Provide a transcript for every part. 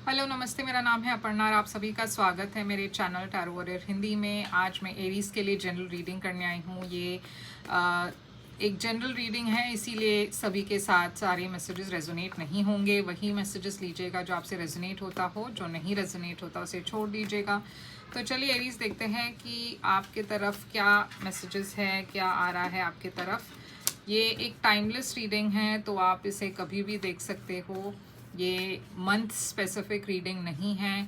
Hello नमस्ते, मेरा नाम है अपर्णा और आप सभी का स्वागत है मेरे चैनल टैरो वॉरियर हिंदी में। आज मैं एरीज के लिए जनरल रीडिंग करने आई हूँ। ये एक जनरल रीडिंग है, इसीलिए सभी के साथ सारे मैसेजेस रेजोनेट नहीं होंगे। वही मैसेजेस लीजिएगा जो आपसे रेजोनेट होता हो, जो नहीं रेजोनेट होता उसे छोड़ दीजिएगा। तो चलिए एरीज देखते हैं कि आपके तरफ क्या मैसेजेस है, क्या आ रहा है आपके तरफ। ये एक टाइमलेस रीडिंग है, तो आप इसे कभी भी देख सकते हो। ये मंथ स्पेसिफिक रीडिंग नहीं है।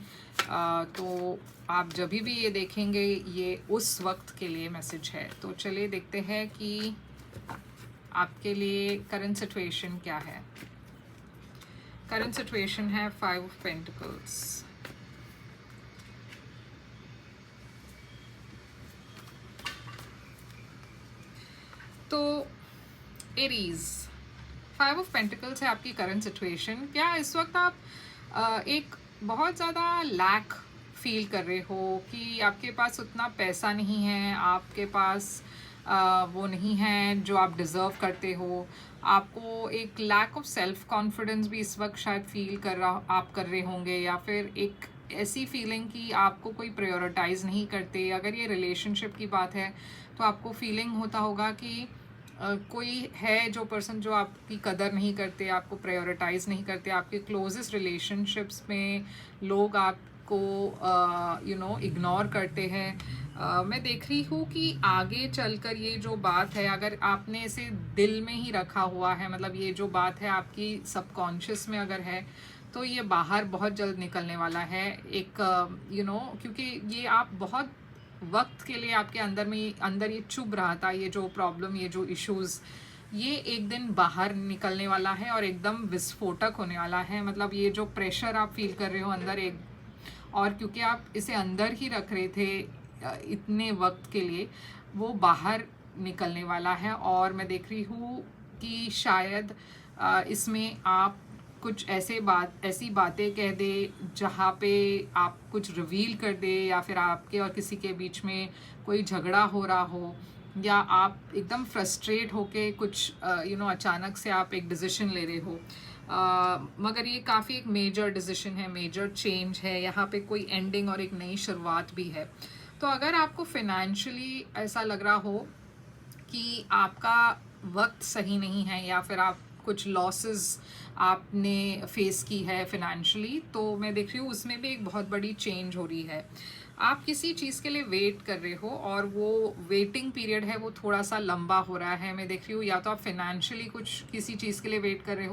तो आप जब भी ये देखेंगे ये उस वक्त के लिए मैसेज है। तो चलिए देखते हैं कि आपके लिए करंट सिचुएशन क्या है। करंट सिचुएशन है 5 ऑफ पेंटिकल्स। तो एरीज 5 ऑफ पेंटिकल्स है आपकी करंट सिचुएशन। क्या इस वक्त आप एक बहुत ज़्यादा लैक फील कर रहे हो कि आपके पास उतना पैसा नहीं है, आपके पास वो नहीं है जो आप डिज़र्व करते हो। आपको एक लैक ऑफ सेल्फ कॉन्फिडेंस भी इस वक्त शायद फील आप कर रहे होंगे, या फिर एक ऐसी फीलिंग कि आपको कोई प्रायोरिटाइज नहीं करते। अगर ये रिलेशनशिप की बात है तो आपको फीलिंग होता होगा कि कोई है जो पर्सन जो आपकी कदर नहीं करते, आपको प्रायोरिटाइज नहीं करते। आपके क्लोजेस्ट रिलेशनशिप्स में लोग आपको इग्नोर करते हैं। मैं देख रही हूँ कि आगे चलकर ये जो बात है, अगर आपने इसे दिल में ही रखा हुआ है, मतलब ये जो बात है आपकी सबकॉन्शियस में अगर है, तो ये बाहर बहुत जल्द निकलने वाला है। एक क्योंकि ये आप बहुत वक्त के लिए आपके अंदर ये चुभ रहा था, ये जो प्रॉब्लम, ये जो इश्यूज, ये एक दिन बाहर निकलने वाला है और एकदम विस्फोटक होने वाला है। मतलब ये जो प्रेशर आप फील कर रहे हो अंदर, एक और क्योंकि आप इसे अंदर ही रख रहे थे इतने वक्त के लिए, वो बाहर निकलने वाला है। और मैं देख रही हूँ कि शायद इसमें आप कुछ ऐसी बातें कह दे जहाँ पे आप कुछ रिवील कर दे, या फिर आपके और किसी के बीच में कोई झगड़ा हो रहा हो, या आप एकदम फ्रस्ट्रेट होके कुछ अचानक से आप एक डिसीजन ले रहे हो। मगर ये काफ़ी एक मेजर डिसीजन है, मेजर चेंज है, यहाँ पे कोई एंडिंग और एक नई शुरुआत भी है। तो अगर आपको फिनेंशियली ऐसा लग रहा हो कि आपका वक्त सही नहीं है, या फिर आप कुछ लॉसेस आपने फेस की है फिनेंशियली, तो मैं देख रही हूँ उसमें भी एक बहुत बड़ी चेंज हो रही है। आप किसी चीज़ के लिए वेट कर रहे हो और वो वेटिंग पीरियड है वो थोड़ा सा लंबा हो रहा है। मैं देख रही हूँ या तो आप फिनेंशियली कुछ किसी चीज़ के लिए वेट कर रहे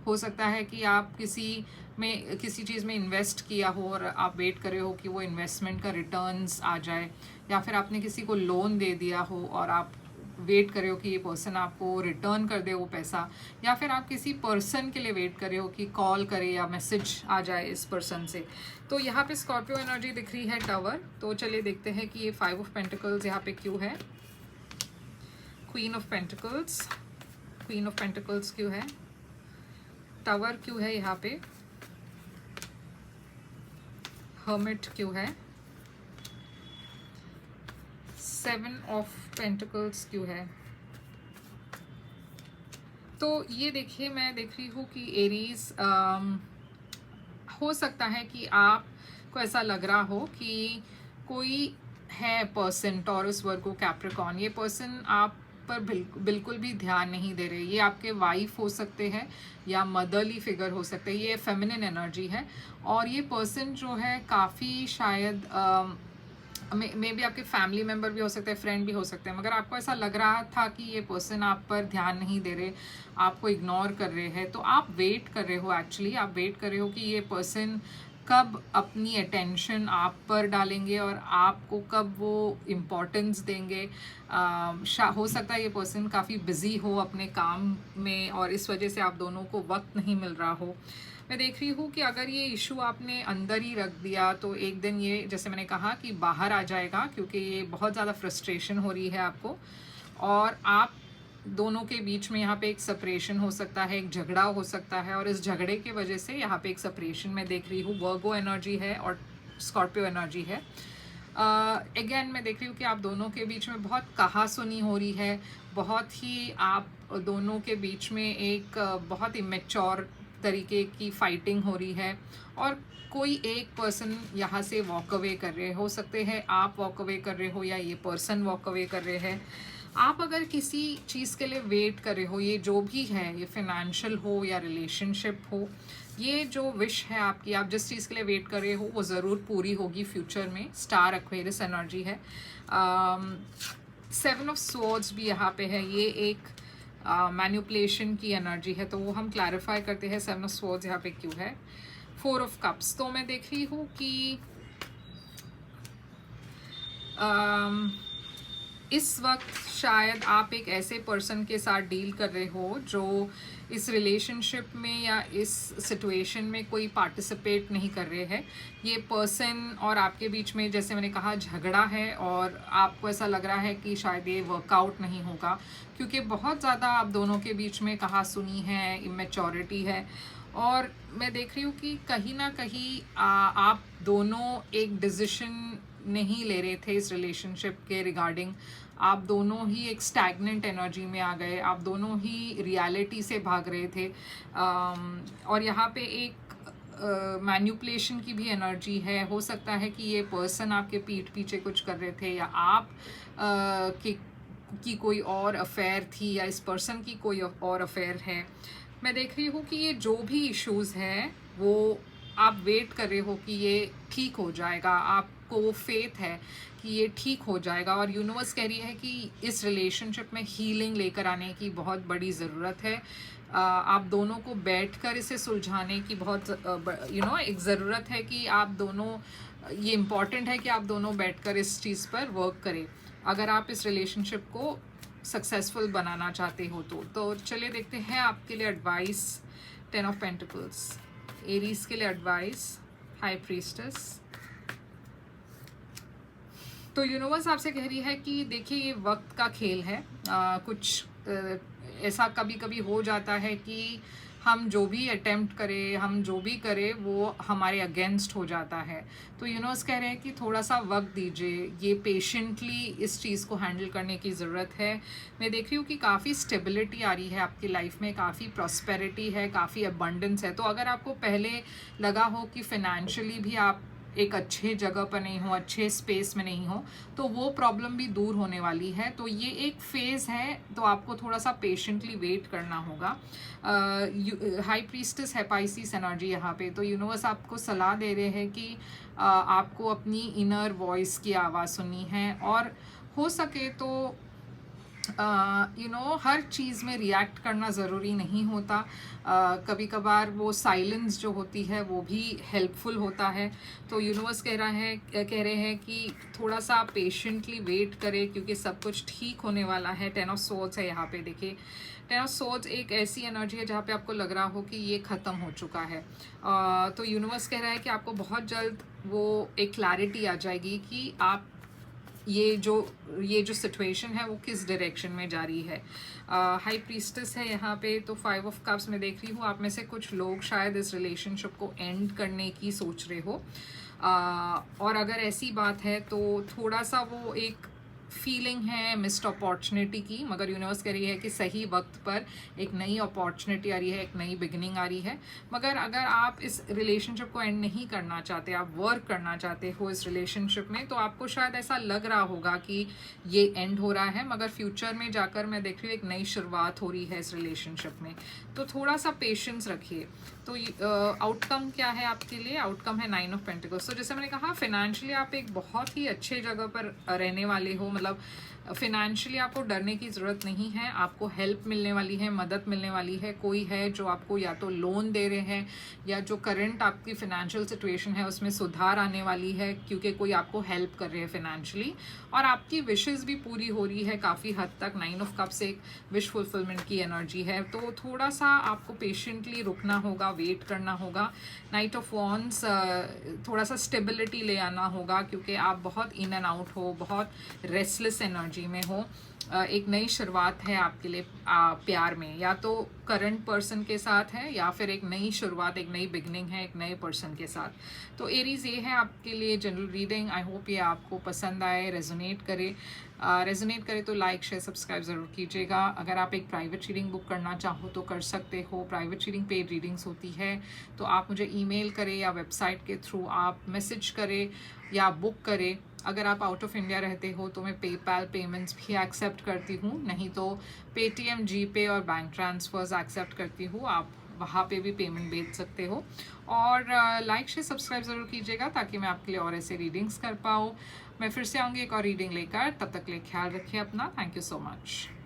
हो सकता है कि आप किसी चीज़ में इन्वेस्ट किया हो और आप वेट कर रहे हो कि वो इन्वेस्टमेंट का रिटर्न्स आ जाए, या फिर आपने किसी को लोन दे दिया हो और आप वेट कर रहे हो कि ये पर्सन आपको रिटर्न कर दे वो पैसा, या फिर आप किसी पर्सन के लिए वेट कर रहे हो कि कॉल करे या मैसेज आ जाए इस पर्सन से। तो यहाँ पे स्कॉर्पियो एनर्जी दिख रही है, टावर। तो चलिए देखते हैं कि ये 5 ऑफ पेंटिकल्स यहाँ पे क्यों है। Queen of pentacles, queen of pentacles क्यों है, टावर क्यों है यहाँ पे, हर्मिट क्यों है, 7 ऑफ पेंटिकल्स क्यों है। तो ये देखिए, मैं देख रही हूँ कि एरीज हो सकता है कि आपको ऐसा लग रहा हो कि कोई है पर्सन, टॉरस, वर्गो, कैप्रिकॉर्न, ये पर्सन आप पर बिल्कुल भी ध्यान नहीं दे रहे। ये आपके वाइफ हो सकते हैं या मदरली फिगर हो सकते हैं, ये फेमिनिन एनर्जी है। और ये पर्सन जो है काफ़ी शायद मे भी आपके फैमिली मेम्बर भी हो सकते हैं, फ्रेंड भी हो सकते हैं, मगर आपको ऐसा लग रहा था कि ये पर्सन आप पर ध्यान नहीं दे रहे, आपको इग्नोर कर रहे हैं। तो आप वेट कर रहे हो, एक्चुअली आप वेट कर रहे हो कि ये पर्सन कब अपनी अटेंशन आप पर डालेंगे और आपको कब वो इम्पोर्टेंस देंगे। हो सकता है ये पर्सन काफ़ी बिजी हो अपने काम में और इस वजह से आप दोनों को वक्त नहीं मिल रहा हो। मैं देख रही हूँ कि अगर ये इशू आपने अंदर ही रख दिया तो एक दिन ये, जैसे मैंने कहा, कि बाहर आ जाएगा, क्योंकि ये बहुत ज़्यादा फ्रस्ट्रेशन हो रही है आपको, और आप दोनों के बीच में यहाँ पे एक सेपरेशन हो सकता है, एक झगड़ा हो सकता है, और इस झगड़े की वजह से यहाँ पे एक सेपरेशन मैं देख रही हूँ। वर्गो एनर्जी है और स्कॉर्पियो एनर्जी है। अगेन मैं देख रही हूँ कि आप दोनों के बीच में बहुत कहा सुनी हो रही है, बहुत ही आप दोनों के बीच में एक बहुत इमेच्योर तरीके की फाइटिंग हो रही है और कोई एक पर्सन यहाँ से वॉक अवे कर रहे हो सकते हैं, आप वॉक अवे कर रहे हो या ये पर्सन वॉक अवे कर रहे हैं। आप अगर किसी चीज़ के लिए वेट कर रहे हो, ये जो भी है, ये फाइनेंशियल हो या रिलेशनशिप हो, ये जो विश है आपकी, आप जिस चीज़ के लिए वेट कर रहे हो वो ज़रूर पूरी होगी फ्यूचर में। स्टार एक्वेरियस एनर्जी है। 7 ऑफ स्वॉर्ड्स भी यहाँ पे है, ये एक मैनिपुलेशन की एनर्जी है, तो वो हम क्लैरिफाई करते हैं 7 ऑफ स्वॉर्ड्स यहाँ पे क्यों है। 4 ऑफ कप्स, तो मैं देख रही हूँ कि इस वक्त शायद आप एक ऐसे पर्सन के साथ डील कर रहे हो जो इस रिलेशनशिप में या इस सिचुएशन में कोई पार्टिसिपेट नहीं कर रहे हैं। ये पर्सन और आपके बीच में, जैसे मैंने कहा, झगड़ा है और आपको ऐसा लग रहा है कि शायद ये वर्कआउट नहीं होगा, क्योंकि बहुत ज़्यादा आप दोनों के बीच में कहा सुनी है, इमेच्योरिटी है। और मैं देख रही हूँ कि कहीं ना कहीं आप दोनों एक डिसीजन नहीं ले रहे थे इस रिलेशनशिप के रिगार्डिंग। आप दोनों ही एक स्टैग्नेंट एनर्जी में आ गए, आप दोनों ही रियलिटी से भाग रहे थे। और यहाँ पे एक मैनिपुलेशन की भी एनर्जी है। हो सकता है कि ये पर्सन आपके पीठ पीछे कुछ कर रहे थे, या आप की कोई और अफेयर थी, या इस पर्सन की कोई और अफेयर है। मैं देख रही हूँ कि ये जो भी इश्यूज़ हैं वो आप वेट कर रहे हो कि ये ठीक हो जाएगा, आपको फेथ है कि ये ठीक हो जाएगा। और यूनिवर्स कह रही है कि इस रिलेशनशिप में हीलिंग लेकर आने की बहुत बड़ी ज़रूरत है। आप दोनों को बैठकर इसे सुलझाने की बहुत एक ज़रूरत है कि आप दोनों, ये इम्पॉर्टेंट है कि आप दोनों बैठकर इस चीज़ पर वर्क करें अगर आप इस रिलेशनशिप को सक्सेसफुल बनाना चाहते हो। तो चलिए देखते हैं आपके लिए एडवाइस। 10 ऑफ पेंटिकल्स, एरीज के लिए एडवाइस, हाई प्रीस्टेस। तो यूनिवर्स आपसे कह रही है कि देखिए, ये वक्त का खेल है। कुछ ऐसा कभी कभी हो जाता है कि हम जो भी अटेम्प्ट करें, हम जो भी करें, वो हमारे अगेंस्ट हो जाता है। तो यूनिवर्स कह रहे हैं कि थोड़ा सा वक्त दीजिए, ये पेशेंटली इस चीज़ को हैंडल करने की ज़रूरत है। मैं देख रही हूँ कि काफ़ी स्टेबिलिटी आ रही है आपकी लाइफ में, काफ़ी प्रॉस्पेरिटी है, काफ़ी अबंडेंस है। तो अगर आपको पहले लगा हो कि फाइनेंशियली भी आप एक अच्छे जगह पर नहीं हो, अच्छे स्पेस में नहीं हो, तो वो प्रॉब्लम भी दूर होने वाली है। तो ये एक फेज़ है, तो आपको थोड़ा सा पेशेंटली वेट करना होगा। हाई प्रीस्टेस है पाइसिस एनर्जी यहाँ पे। तो यूनिवर्स आपको सलाह दे रहे हैं कि आपको अपनी इनर वॉइस की आवाज़ सुननी है, और हो सके तो हर चीज़ में रिएक्ट करना ज़रूरी नहीं होता। कभी कभार वो साइलेंस जो होती है वो भी हेल्पफुल होता है। तो यूनिवर्स कह रहे हैं कि थोड़ा सा पेशेंटली वेट करें, क्योंकि सब कुछ ठीक होने वाला है। 10 ऑफ सोर्ड्स है यहाँ पे। देखिए, 10 ऑफ सोर्ड्स एक ऐसी एनर्जी है जहाँ पे आपको लग रहा हो कि ये ख़त्म हो चुका है। तो यूनिवर्स कह रहा है कि आपको बहुत जल्द वो एक क्लैरिटी आ जाएगी कि आप ये जो सिचुएशन है वो किस डायरेक्शन में जा रही है। हाई प्रीस्टेस है यहाँ पे। तो 5 ऑफ कप्स में देख रही हूँ आप में से कुछ लोग शायद इस रिलेशनशिप को एंड करने की सोच रहे हो। और अगर ऐसी बात है तो थोड़ा सा वो एक फीलिंग है मिस्ड अपॉर्चुनिटी की, मगर यूनिवर्स कह रही है कि सही वक्त पर एक नई अपॉर्चुनिटी आ रही है, एक नई बिगिनिंग आ रही है। मगर अगर आप इस रिलेशनशिप को एंड नहीं करना चाहते, आप वर्क करना चाहते हो इस रिलेशनशिप में, तो आपको शायद ऐसा लग रहा होगा कि ये एंड हो रहा है, मगर फ्यूचर में जाकर मैं देख रही हूँ एक नई शुरुआत हो रही है इस रिलेशनशिप में। तो थोड़ा सा पेशेंस रखिए। तो आउटकम क्या है आपके लिए? आउटकम है 9 ऑफ पेंटिकल्स। तो जैसे मैंने कहा, फाइनेंशियली आप एक बहुत ही अच्छे जगह पर रहने वाले हो। मतलब फिनेंशियली आपको डरने की ज़रूरत नहीं है, आपको हेल्प मिलने वाली है, मदद मिलने वाली है। कोई है जो आपको या तो लोन दे रहे हैं, या जो करंट आपकी फिनेंशियल सिचुएशन है उसमें सुधार आने वाली है, क्योंकि कोई आपको हेल्प कर रहे हैं फिनेंशियली। और आपकी विशेस भी पूरी हो रही है काफ़ी हद तक। 9 ऑफ कप्स एक विश फुलफिलमेंट की एनर्जी है। तो थोड़ा सा आपको पेशेंटली रुकना होगा, वेट करना होगा। नाइट ऑफ वॉन्ड्स, थोड़ा सा स्टेबिलिटी ले आना होगा, क्योंकि आप बहुत इन एंड आउट हो, बहुत रेस्टलेस एनर्जी में हो। एक नई शुरुआत है आपके लिए प्यार में, या तो करंट पर्सन के साथ है या फिर एक नई शुरुआत, एक नई बिगनिंग है एक नए पर्सन के साथ। तो एरीज ये है आपके लिए जनरल रीडिंग। आई होप ये आपको पसंद आए, रेजोनेट करे। रेजोनेट करे तो लाइक शेयर सब्सक्राइब ज़रूर कीजिएगा। अगर आप एक प्राइवेट रीडिंग बुक करना चाहो तो कर सकते हो। प्राइवेट रीडिंग पेड रीडिंग्स होती है, तो आप मुझे ईमेल करें या वेबसाइट के थ्रू आप मैसेज करें या बुक करें। अगर आप आउट ऑफ इंडिया रहते हो तो मैं पेपैल पेमेंट्स भी एक्सेप्ट करती हूँ, नहीं तो पेटीएम, जीपे और बैंक ट्रांसफर्स एक्सेप्ट करती हूँ। आप वहाँ पे भी पेमेंट भेज सकते हो। और लाइक शेयर सब्सक्राइब ज़रूर कीजिएगा ताकि मैं आपके लिए और ऐसे रीडिंग्स कर पाऊँ। मैं फिर से आऊँगी एक और रीडिंग लेकर, तब तक के लिए ख्याल रखिए अपना। Thank you so much.